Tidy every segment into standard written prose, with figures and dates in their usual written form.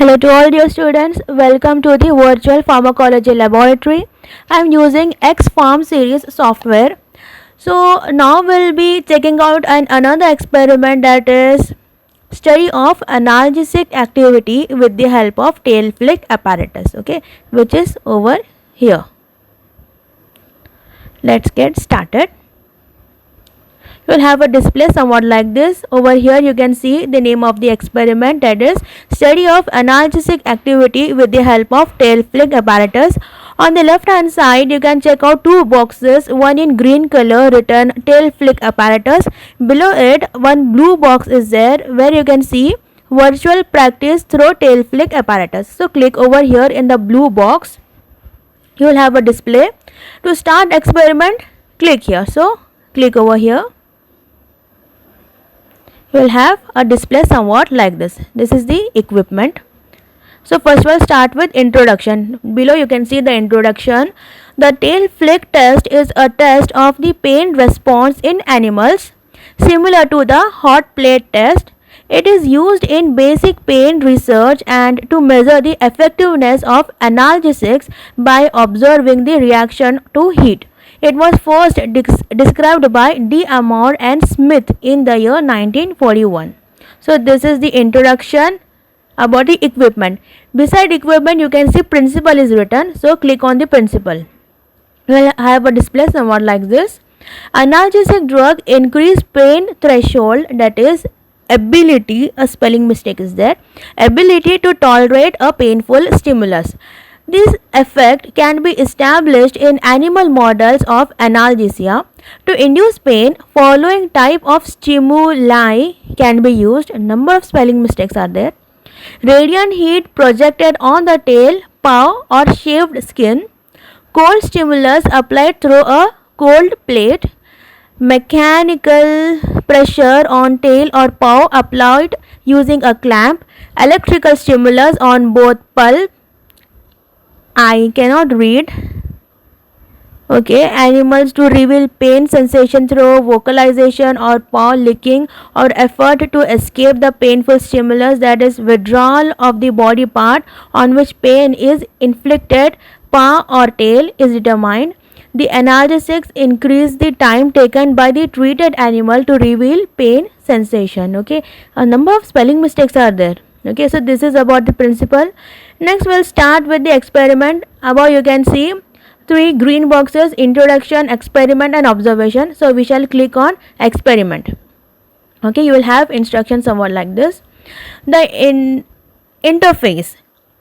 Hello to all dear students, welcome to the virtual pharmacology laboratory. I am using XPharm series software. So now we'll be checking out another experiment, that is study of analgesic activity with the help of tail flick apparatus, okay, which is over here. Let's get started. You will have a display somewhat like this. Over here you can see the name of the experiment, that is study of analgesic activity with the help of tail flick apparatus. On the left hand side you can check out two boxes, one in green color written tail flick apparatus. Below it one blue box is there where you can see virtual practice through tail flick apparatus. So click over here in the blue box. You will have a display. To start experiment, click here. So click over here. You will have a display somewhat like this. This is the equipment. So first we'll start with introduction. Below you can see the introduction. The tail flick test is a test of the pain response in animals similar to the hot plate test. It is used in basic pain research and to measure the effectiveness of analgesics by observing the reaction to heat. It was first described by D. Amor and Smith in the year 1941. So this is the introduction about the equipment. Beside equipment you can see principle is written. So click on the principle. You will have a display somewhat like this. Analgesic drug increase pain threshold, that is ability, a spelling mistake is there, ability to tolerate a painful stimulus. This effect can be established in animal models of analgesia. To induce pain, following type of stimuli can be used. A number of spelling mistakes are there. Radiant heat projected on the tail, paw or shaved skin. Cold stimulus applied through a cold plate. Mechanical pressure on tail or paw applied using a clamp. Electrical stimulus on both pulp. I cannot read. Okay, animals to reveal pain sensation through vocalization or paw licking or effort to escape the painful stimulus, that is withdrawal of the body part on which pain is inflicted, paw or tail, is determined. The analgesics increase the time taken by the treated animal to reveal pain sensation. Okay, a number of spelling mistakes are there. Okay, so this is about the principle. Next we'll start with the experiment. Above you can see three green boxes: introduction, experiment and observation. So we shall click on experiment. Okay, you will have instructions somewhat like this. The interface,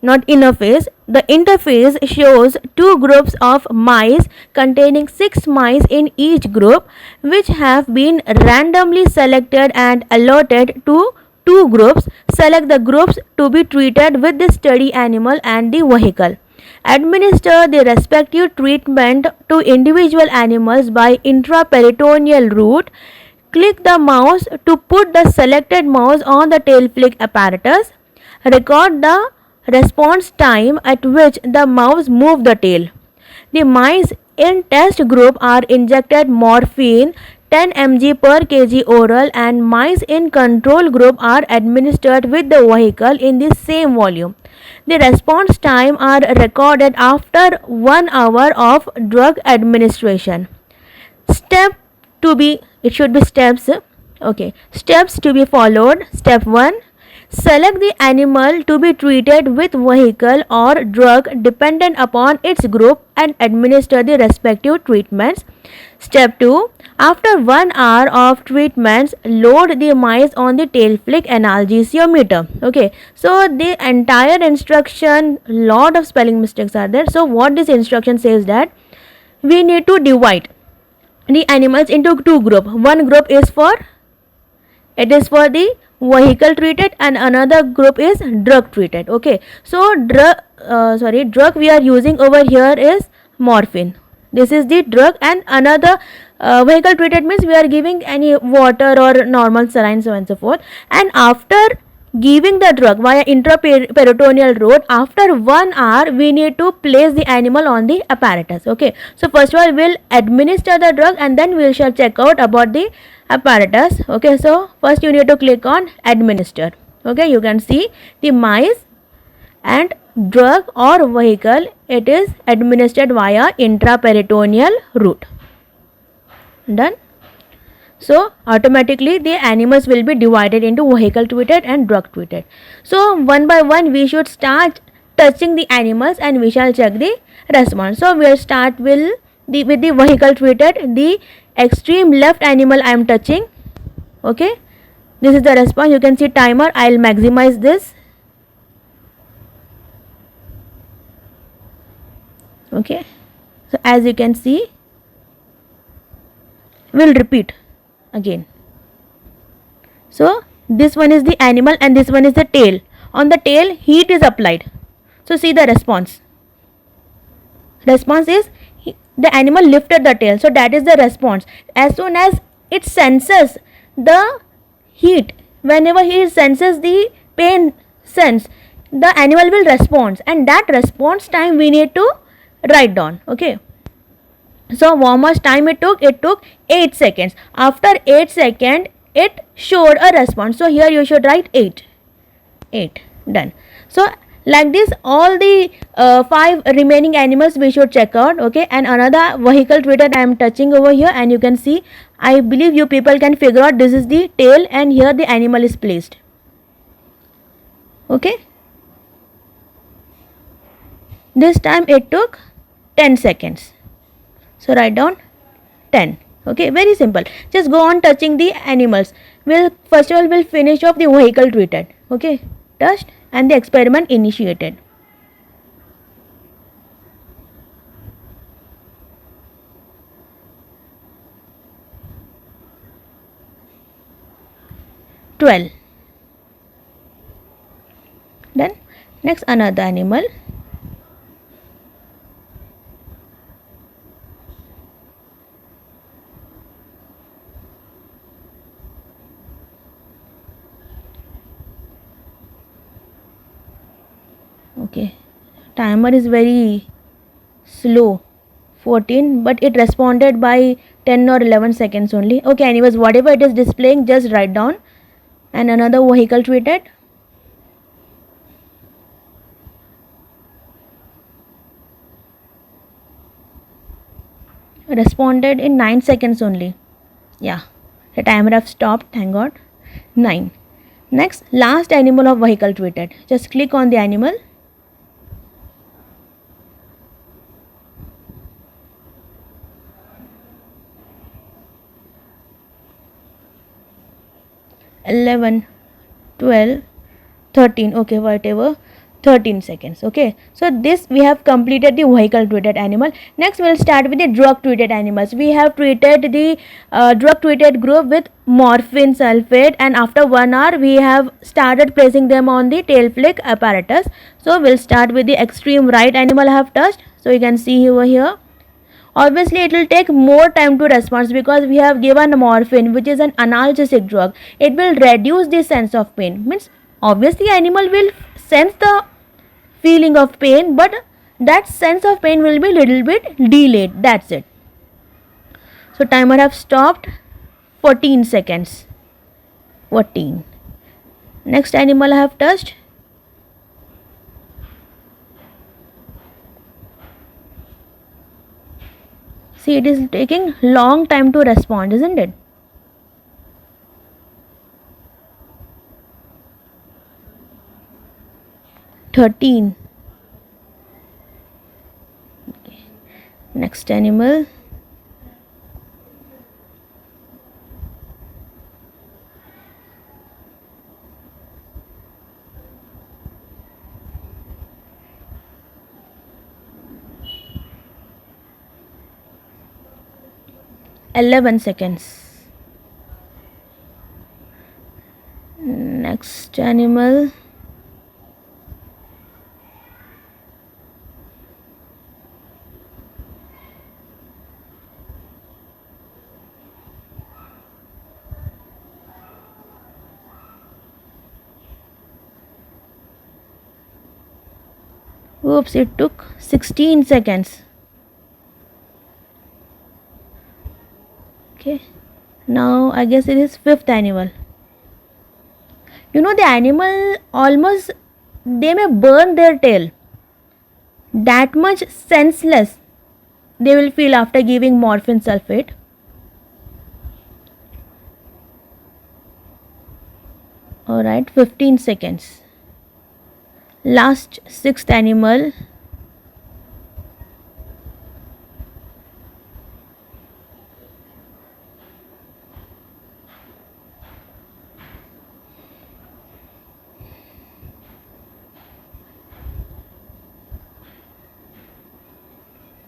not interface, the interface shows two groups of mice containing 6 mice in each group, which have been randomly selected and allotted to two groups. Select the groups to be treated with the study animal and the vehicle. Administer the respective treatment to individual animals by intraperitoneal route. Click the mouse to put the selected mouse on the tail flick apparatus. Record the response time at which the mouse moved the tail. The mice in test group are injected morphine 10 mg per kg oral, and mice in control group are administered with the vehicle in the same volume. The response time are recorded after 1 hour of drug administration. Step to be, it should be steps. Okay, steps to be followed. Step 1, select the animal to be treated with vehicle or drug dependent upon its group and administer the respective treatments. Step 2, after 1 hour of treatments, load the mice on the tail flick analgesiometer. Okay, so the entire instruction, lot of spelling mistakes are there. So what this instruction says, that we need to divide the animals into two groups. One group is for, it is for the vehicle treated, and another group is drug treated. Okay, so drug we are using over here is morphine. This is the drug, and another vehicle treated means we are giving any water or normal saline, so on and so forth. And after giving the drug via intraperitoneal route, after 1 hour we need to place the animal on the apparatus. Okay, so first of all we'll administer the drug and then we shall check out about the apparatus. Okay, so first you need to click on administer. Okay, you can see the mice and drug or vehicle, it is administered via intraperitoneal route. Done. So automatically the animals will be divided into vehicle treated and drug treated. So one by one we should start touching the animals and we shall check the response. So we'll start with the vehicle treated. The extreme left animal I am touching. Okay, this is the response. You can see timer. I'll maximize this. Okay, so as you can see, we'll repeat again. So this one is the animal and this one is the tail. On the tail heat is applied. So see the response. Response is the animal lifted the tail. So that is the response. As soon as it senses the heat, whenever he senses the pain sense, the animal will respond, and that response time we need to write down. Okay. So how much time it took? It took 8 seconds. After 8 seconds, it showed a response. So here you should write 8. 8. Done. So like this, all the 5 remaining animals we should check out. Okay. And another vehicle treated I am touching over here, and you can see, I believe you people can figure out this is the tail and here the animal is placed. Okay. This time it took 10 seconds. So write down 10. Okay, very simple. Just go on touching the animals. First of all we'll finish off the vehicle treated. Okay, touched and the experiment initiated. Done. Next another animal. Okay, timer is very slow, 14, but it responded by 10 or 11 seconds only. Okay, anyways, whatever it is displaying, just write down. And another vehicle treated. Responded in 9 seconds only. Yeah, the timer have stopped, thank God. 9. Next, last animal of vehicle treated. Just click on the animal. $11, $12, $13. Okay, whatever. 13 seconds. Okay, so this we have completed the vehicle treated animal. Next we'll start with the drug treated animals. We have treated the drug treated group with morphine sulfate, and after 1 hour we have started placing them on the tail flick apparatus. So we'll start with the extreme right animal I have touched. So you can see over here. Obviously it will take more time to respond because we have given morphine, which is an analgesic drug. It will reduce the sense of pain. Means obviously animal will sense the feeling of pain, but that sense of pain will be little bit delayed. That's it. So timer have stopped. 14 seconds. 14. Next animal I have touched. See, it is taking long time to respond, isn't it? Okay. Next animal. $11 seconds. Next animal. Oops, it took 16 seconds. Okay, now I guess it is 5th animal. You know, the animal almost they may burn their tail. That much senseless they will feel after giving morphine sulfate. Alright, 15 seconds. Last sixth animal.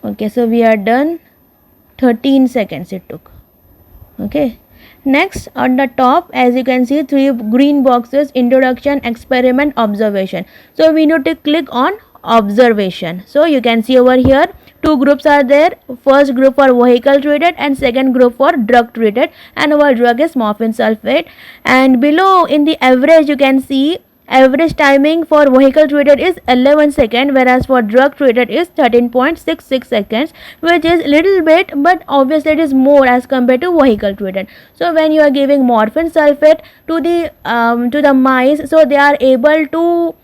Okay, so we are done. 13 seconds it took. Okay, next on the top, as you can see, 3 green boxes: introduction, experiment, observation. So we need to click on observation. So you can see over here 2 groups are there. First group for vehicle treated and second group for drug treated, and our drug is morphine sulfate. And below in the average you can see average timing for vehicle treated is 11 seconds, whereas for drug treated is 13.66 seconds, which is little bit, but obviously it is more as compared to vehicle treated. So when you are giving morphine sulfate to the mice, so they are able to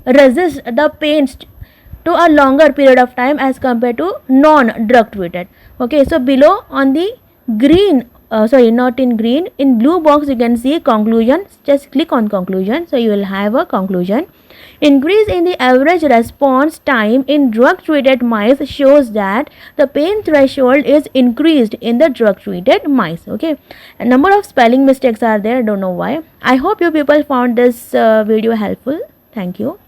resist the pain to a longer period of time as compared to non drug treated. Okay, so below on the green, not in green, in blue box you can see conclusion. Just click on conclusion, so you will have a conclusion. Increase in the average response time in drug treated mice shows that the pain threshold is increased in the drug treated mice. Okay, a number of spelling mistakes are there, don't know why. I hope you people found this video helpful. Thank you.